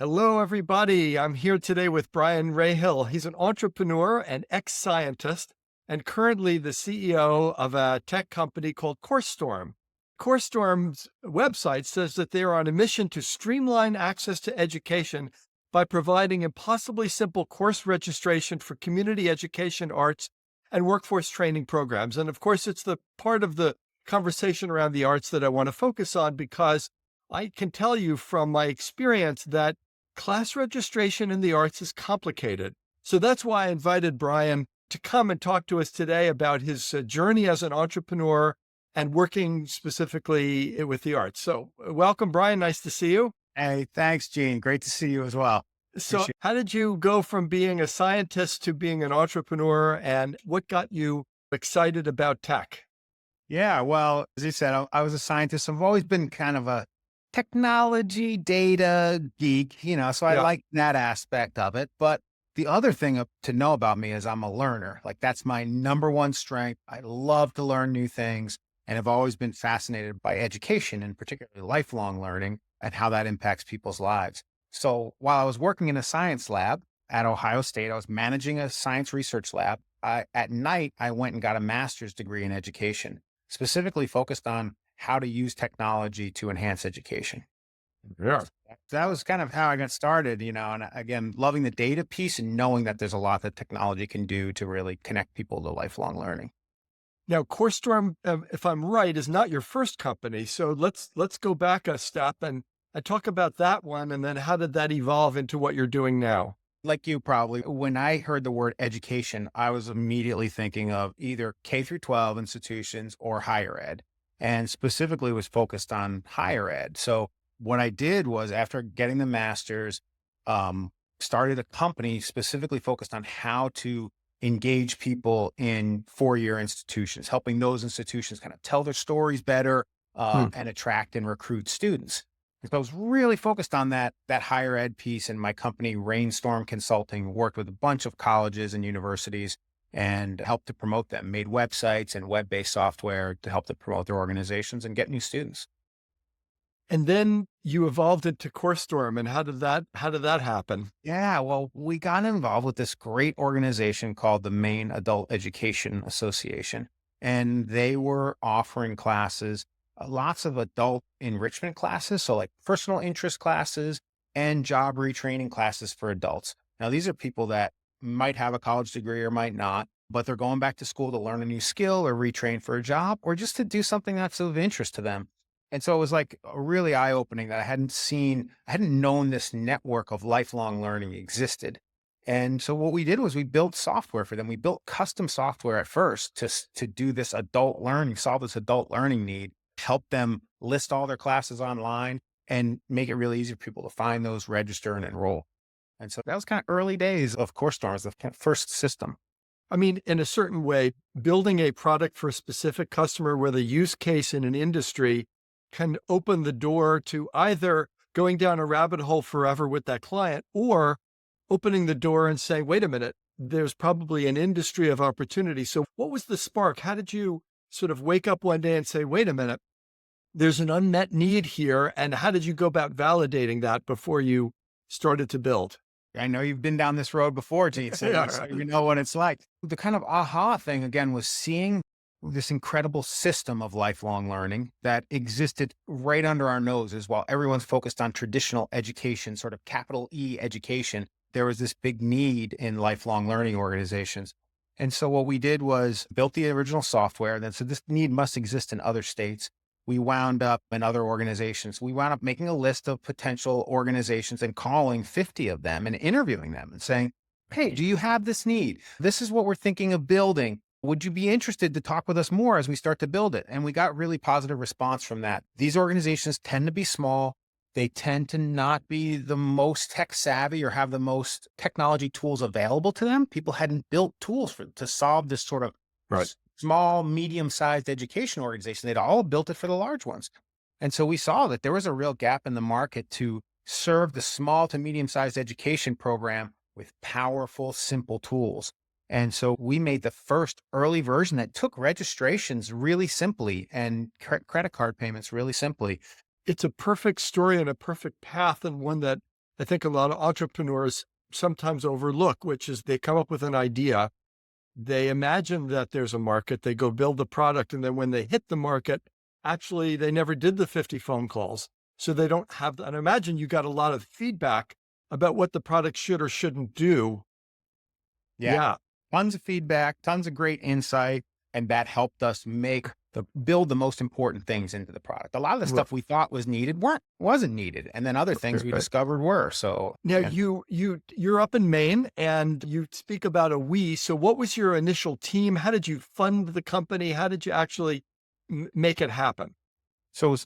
Hello, everybody. I'm here today with Brian Rahill. He's an entrepreneur and ex-scientist and currently the CEO of a tech company called CourseStorm. CourseStorm's website says that they are on a mission to streamline access to education by providing impossibly simple course registration for community education, arts, and workforce training programs. And of course, it's the part of the conversation around the arts that I want to focus on because I can tell you from my experience that class registration in the arts is complicated. So that's why I invited Brian to come and talk to us today about his journey as an entrepreneur and working specifically with the arts. So welcome, Brian. Nice to see you. Hey, thanks, Gene. Great to see you as well. So Appreciate how did you go from being a scientist to being an entrepreneur, and what got you excited about tech? Yeah, well, as you said, I was a scientist. I've always been kind of a technology data geek, so I Yeah. like that aspect of it. But the other thing to know about me is I'm a learner. Like that's my number one strength. I love to learn new things and have always been fascinated by education and particularly lifelong learning and how that impacts people's lives. So while I was working in a science lab at Ohio State, I was managing a science research lab. At night, I went and got a master's degree in education, specifically focused on how to use technology to enhance education. Yeah. That was kind of how I got started, and again, loving the data piece and knowing that there's a lot that technology can do to really connect people to lifelong learning. Now, CourseStorm, if I'm right, is not your first company. So let's go back a step and talk about that one, and then how did that evolve into what you're doing now? Like you probably, when I heard the word education, I was immediately thinking of either K through 12 institutions or higher ed, and specifically was focused on higher ed. So what I did was after getting the master's, um, started a company specifically focused on how to engage people in four-year institutions, helping those institutions kind of tell their stories better Hmm. and attract and recruit students. And so I was really focused on that higher ed piece, and my company, Rainstorm Consulting, worked with a bunch of colleges and universities and helped to promote them, made websites and web-based software to help to promote their organizations and get new students. And then you evolved into CourseStorm, and how did that happen? Yeah, well, we got involved with this great organization called the Maine Adult Education Association, and they were offering classes, lots of adult enrichment classes. So, like personal interest classes and job retraining classes for adults. Now, these are people that might have a college degree or might not, but they're going back to school to learn a new skill or retrain for a job or just to do something that's of interest to them. And so it was like really eye opening that I hadn't known this network of lifelong learning existed. And so what we did was we built software for them. We built custom software at first to do this adult learning, solve this adult learning need, help them list all their classes online and make it really easy for people to find those, register and enroll. And so that was kind of early days of CourseStorm as the kind of first system. I mean, in a certain way, building a product for a specific customer with a use case in an industry can open the door to either going down a rabbit hole forever with that client or opening the door and saying, wait a minute, there's probably an industry of opportunity. So what was the spark? How did you sort of wake up one day and say, wait a minute, there's an unmet need here? And how did you go about validating that before you started to build? I know you've been down this road before, Gene, so Yeah, so right. you know what it's like. The kind of aha thing again was seeing this incredible system of lifelong learning that existed right under our noses while everyone's focused on traditional education, sort of capital E education. There was this big need in lifelong learning organizations. And so what we did was built the original software. Then so this need must exist in other states. We wound up in other organizations. We wound up making a list of potential organizations and calling 50 of them and interviewing them and saying, hey, do you have this need? This is what we're thinking of building. Would you be interested to talk with us more as we start to build it? And we got really positive response from that. These organizations tend to be small. They tend to not be the most tech savvy or have the most technology tools available to them. People hadn't built tools to solve this sort of Right. small, medium-sized education organization. They'd all built it for the large ones. And so we saw that there was a real gap in the market to serve the small to medium-sized education program with powerful, simple tools. And so we made the first early version that took registrations really simply and credit card payments really simply. It's a perfect story and a perfect path, and one that I think a lot of entrepreneurs sometimes overlook, which is they come up with an idea, they imagine that there's a market, they go build the product, and then when they hit the market, actually they never did the 50 phone calls. So they don't have, and I imagine you got a lot of feedback about what the product should or shouldn't do. Yeah. Yeah. Tons of feedback, tons of great insight, and that helped us build the most important things into the product. A lot of the Right. stuff we thought was needed wasn't needed, and then other things we Right. discovered were. So, Now yeah. you're up in Maine and you speak about a we. So what was your initial team? How did you fund the company? How did you actually make it happen? So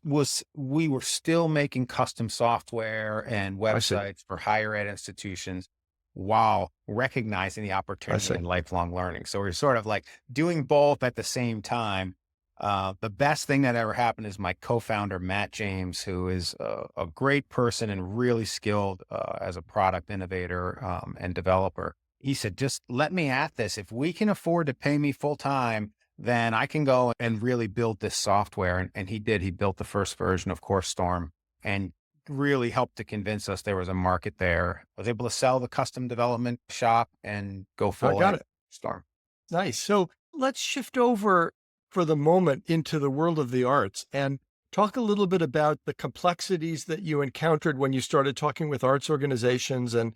we were still making custom software and I see. websites for higher ed institutions while recognizing the I opportunity see. in lifelong learning. So we're sort of like doing both at the same time. The best thing that ever happened is my co-founder, Matt James, who is a great person and really skilled as a product innovator and developer. He said, just let me at this. If we can afford to pay me full time, then I can go and really build this software. And he did. He built the first version of CourseStorm and really helped to convince us there was a market there. I was able to sell the custom development shop and go I full got ahead it. Storm. Nice. So let's shift over for the moment into the world of the arts and talk a little bit about the complexities that you encountered when you started talking with arts organizations and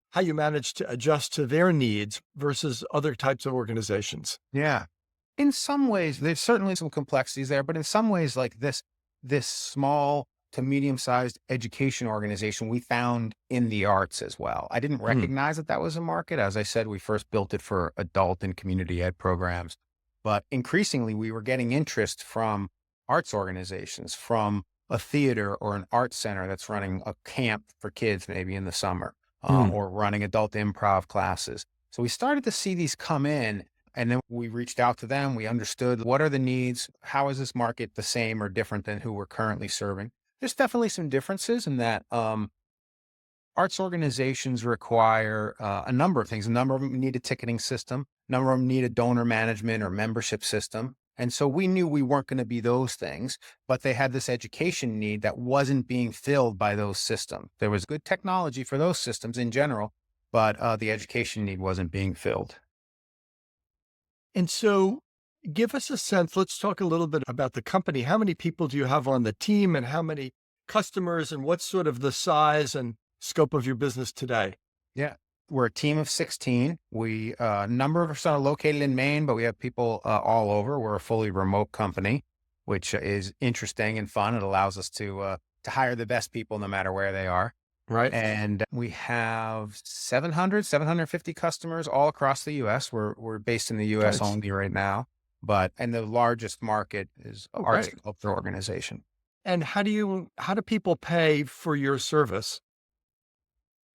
how you managed to adjust to their needs versus other types of organizations. Yeah. In some ways, there's certainly some complexities there, but in some ways, like this small to medium-sized education organization we found in the arts as well. I didn't Hmm. recognize that that was a market. As I said, we first built it for adult and community ed programs, but increasingly we were getting interest from arts organizations, from a theater or an art center that's running a camp for kids maybe in the summer, Hmm. or running adult improv classes. So we started to see these come in, and then we reached out to them. We understood what are the needs? How is this market the same or different than who we're currently serving? There's definitely some differences in that arts organizations require a number of things. A number of them need a ticketing system. A number of them need a donor management or membership system. And so we knew we weren't going to be those things, but they had this education need that wasn't being filled by those systems. There was good technology for those systems in general, but the education need wasn't being filled. And so give us a sense. Let's talk a little bit about the company. How many people do you have on the team and how many customers and what's sort of the size and scope of your business today? Yeah. We're a team of 16. We, a number of us are located in Maine, but we have people all over. We're a fully remote company, which is interesting and fun. It allows us to hire the best people no matter where they are. Right? And we have 750 customers all across the US. We're based in the US Nice. only right now, and the largest market is Oh, arts great. and culture organization. And how do people pay for your service?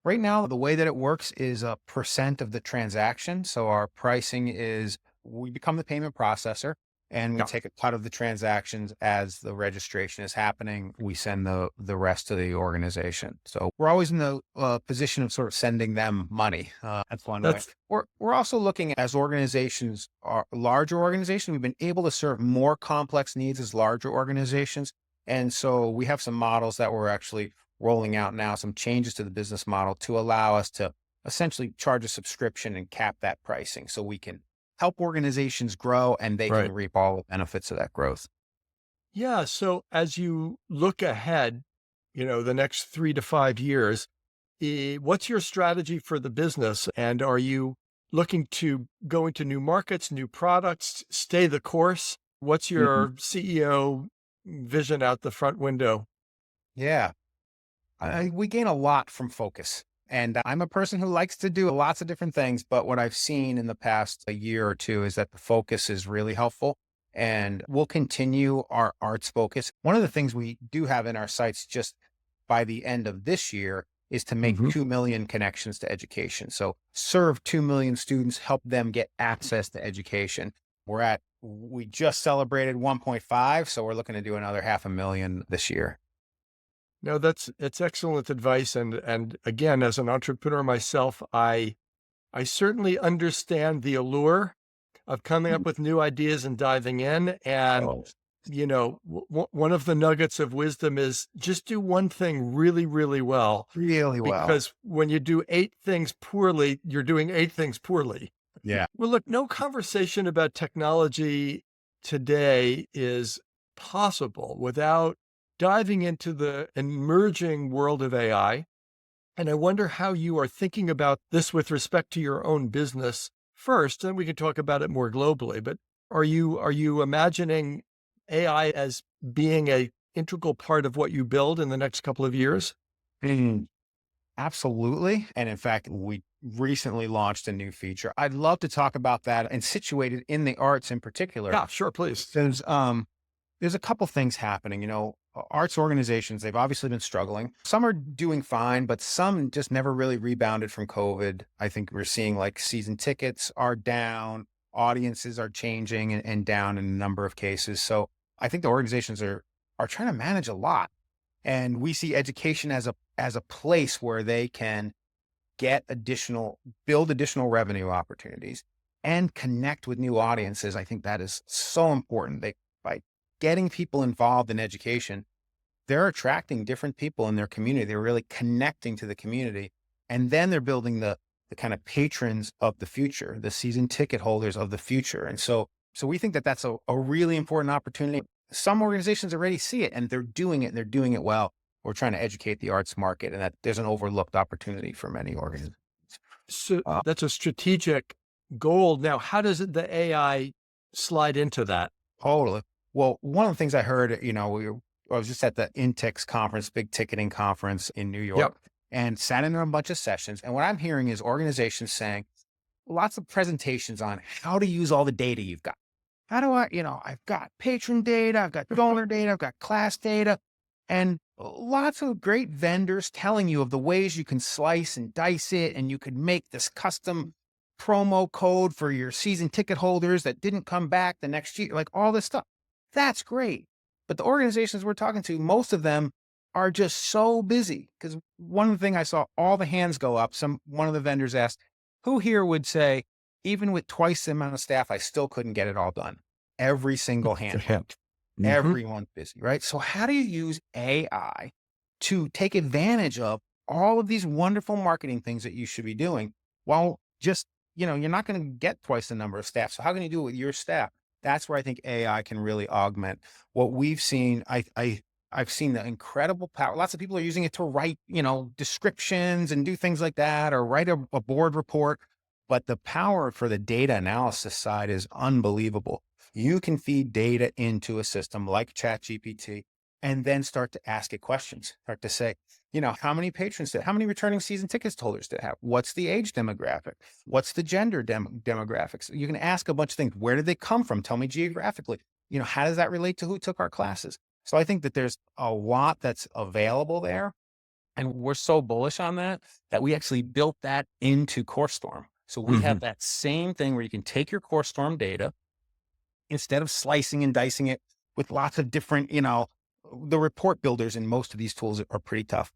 Right now, the way that it works is a percent of the transaction. So our pricing is we become the payment processor and we Yeah. take a cut of the transactions as the registration is happening. We send the rest to the organization. So we're always in the position of sort of sending them money. That's one way. That's We're also looking as organizations are larger organizations. We've been able to serve more complex needs as larger organizations. And so we have some models that we're actually rolling out now, some changes to the business model to allow us to essentially charge a subscription and cap that pricing so we can help organizations grow and they right. can reap all the benefits of that growth. Yeah. So as you look ahead, the next 3 to 5 years, what's your strategy for the business? And are you looking to go into new markets, new products, stay the course? What's Mhm. your CEO vision out the front window? Yeah. We gain a lot from focus. And I'm a person who likes to do lots of different things. But what I've seen in the past a year or two is that the focus is really helpful. And we'll continue our arts focus. One of the things we do have in our sites just by the end of this year is to make Hmm. 2 million connections to education. So serve 2 million students, help them get access to education. We just celebrated 1.5. So we're looking to do another 500,000 this year. No, it's excellent advice. And again, as an entrepreneur myself, I certainly understand the allure of coming up with new ideas and diving in. And Oh. one of the nuggets of wisdom is just do one thing really, really well, Really well. because when you do eight things poorly, you're doing eight things poorly. Yeah. Well, look, no conversation about technology today is possible without diving into the emerging world of AI. And I wonder how you are thinking about this with respect to your own business first, and we can talk about it more globally. But are you imagining AI as being a integral part of what you build in the next couple of years? Mm, absolutely. And in fact, we recently launched a new feature. I'd love to talk about that and situate it in the arts in particular. Yeah, sure, please. There's a couple things happening. Arts organizations, they've obviously been struggling. Some are doing fine, but some just never really rebounded from COVID. I think we're seeing like season tickets are down, audiences are changing and down in a number of cases. So I think the organizations are trying to manage a lot. And we see education as a place where they can build additional revenue opportunities and connect with new audiences. I think that is so important. By getting people involved in education, they're attracting different people in their community. They're really connecting to the community. And then they're building the kind of patrons of the future, the season ticket holders of the future. And so we think that that's a really important opportunity. Some organizations already see it and they're doing it and they're doing it well. We're trying to educate the arts market, and that there's an overlooked opportunity for many organizations. So Uh, that's a strategic goal. Now, how does the AI slide into that? Totally. Well, one of the things I heard, I was just at the Intex conference, big ticketing conference in New York, Yep. and sat in on a bunch of sessions. And what I'm hearing is organizations saying lots of presentations on how to use all the data you've got. How do I've got patron data, I've got donor data, I've got class data, and lots of great vendors telling you of the ways you can slice and dice it. And you could make this custom promo code for your season ticket holders that didn't come back the next year, like all this stuff. That's great. But the organizations we're talking to, most of them are just so busy. Because one thing I saw all the hands go up, one of the vendors asked, who here would say, even with twice the amount of staff, I still couldn't get it all done? Every single hand. Mhm. Everyone's busy, right? So how do you use AI to take advantage of all of these wonderful marketing things that you should be doing while just, you're not going to get twice the number of staff. So how can you do it with your staff? That's where I think AI can really augment what we've seen. I've seen the incredible power. Lots of people are using it to write, descriptions and do things like that, or write a board report. But the power for the data analysis side is unbelievable. You can feed data into a system like ChatGPT and then start to ask it questions. Start to say, how many how many returning season tickets holders did it have? What's the age demographic? What's the gender demographics? You can ask a bunch of things. Where did they come from? Tell me geographically. How does that relate to who took our classes? So I think that there's a lot that's available there. And we're so bullish on that we actually built that into CourseStorm. So we have Mhm. that same thing where you can take your CourseStorm data, instead of slicing and dicing it with lots of different, the report builders in most of these tools are pretty tough.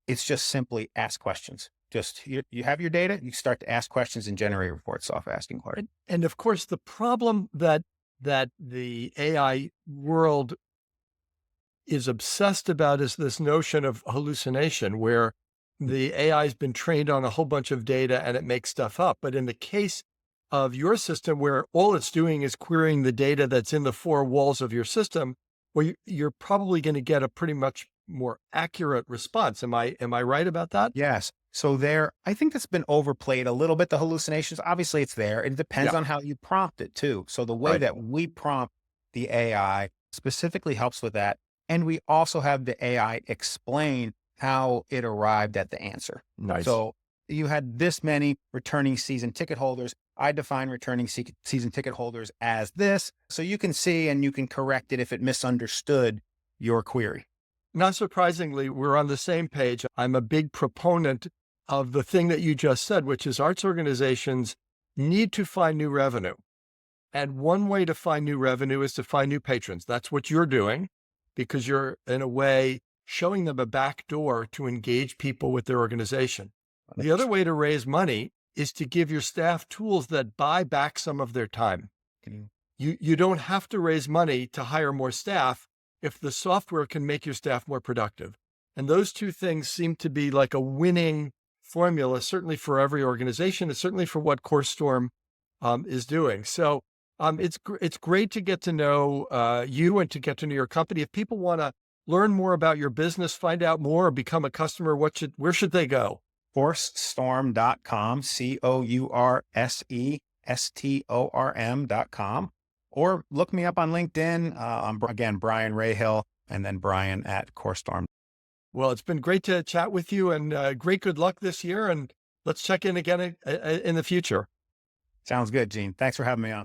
It's just simply ask questions. Just you have your data, you start to ask questions and generate reports off asking questions. And of course, the problem that the AI world is obsessed about is this notion of hallucination, where the AI has been trained on a whole bunch of data and it makes stuff up. But in the case of your system, where all it's doing is querying the data that's in the four walls of your system, well, you're probably going to get a pretty much more accurate response. Am I right about that? Yes. So I think that's been overplayed a little bit. The hallucinations, obviously it's there. It depends Yeah. on how you prompt it too. So the way Right. that we prompt the AI specifically helps with that. And we also have the AI explain how it arrived at the answer. Nice. So you had this many returning season ticket holders. I define returning season ticket holders as this. So you can see and you can correct it if it misunderstood your query. Not surprisingly, we're on the same page. I'm a big proponent of the thing that you just said, which is arts organizations need to find new revenue. And one way to find new revenue is to find new patrons. That's what you're doing, because you're, in a way, showing them a back door to engage people with their organization. The other way to raise money is to give your staff tools that buy back some of their time. You don't have to raise money to hire more staff if the software can make your staff more productive. And those two things seem to be like a winning formula, certainly for every organization, and certainly for what CourseStorm is doing. So it's great to get to know you and to get to know your company. If people want to learn more about your business, find out more, or become a customer, where should they go? CourseStorm.com, CourseStorm.com, or look me up on LinkedIn. I'm again, Brian Rahill, and then Brian at CourseStorm. Well, it's been great to chat with you, and great good luck this year. And let's check in again in the future. Sounds good, Gene. Thanks for having me on.